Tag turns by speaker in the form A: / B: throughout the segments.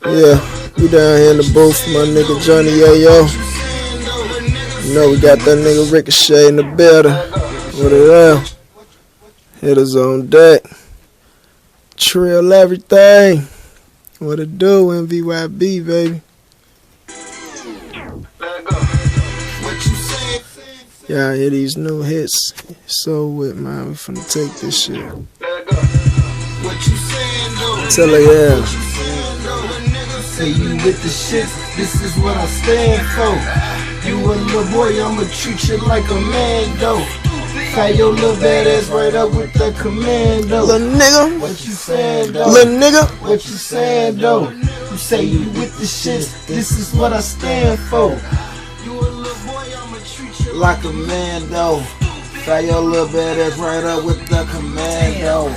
A: Yeah, we down here in the booth, my nigga Johnny Yayo. You know we got that nigga Ricochet in the building. What it up? Hitters on deck. Trill everything. What it do, MVYB, baby. Y'all hear these new hits. So with man, we finna take this shit. Tell her yeah.
B: Say you with the shit, this is what I stand for. You a little boy, I'ma treat you like a man though. Tie your little badass right up with the commando.
A: Little nigga,
B: what you saying though?
A: Little nigga,
B: what you saying though? You say you with the shit, this is what I stand for. You a little boy, I'ma treat you like a man though. Tie your little badass right up with the commando.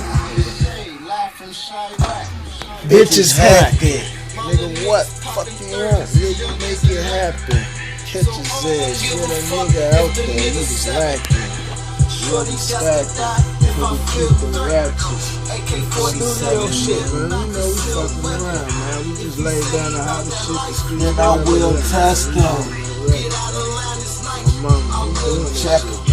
B: Bitches happy.
A: Nigga, what fuck you want?
B: You make it happen.
A: Catch his ass, get a nigga out there, niggas lacking.
B: Shorty stacking, we keep the ratchets.
A: Stdio shit, man. You know we fucking around, man. We just lay down the hottest shit the street.
B: And I will test them.
A: My mama,
B: check it.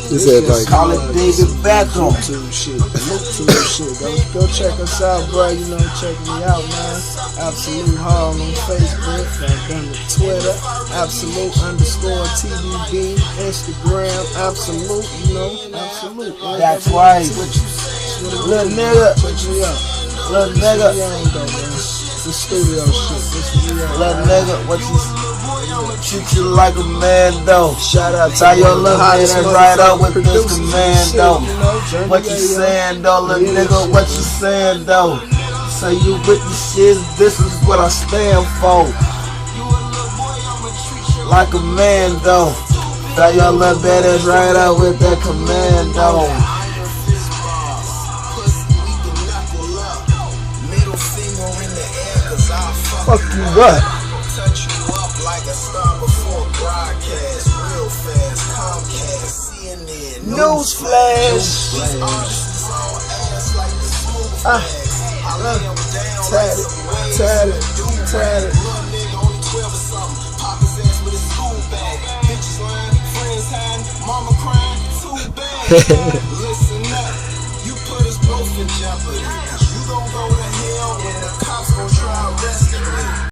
A: This is like
B: call it David Beckham.
A: YouTube shit. YouTube shit. Go check us out, bro. You know, check me out, man. Absolute Hall on Facebook. I've done the Twitter. Absolute_TVB. Instagram. Absolute. You know, Absolute.
B: That's right. Little nigga.
A: Check me out.
B: Little nigga.
A: It's the Stdio shit.
B: Little nigga, what you treat you like a man though.
A: Shout out to
B: your little hottest right up with this commando. What you saying though, little nigga? What you saying though? Say you with the shit, this is what I stand for. Like a man though. Tie your little badass right up with that commando.
A: Fuck you what?
B: Touch you up like a star before broadcast. Real fast, Comcast, CNN,
A: Newsflash.
B: Tatted.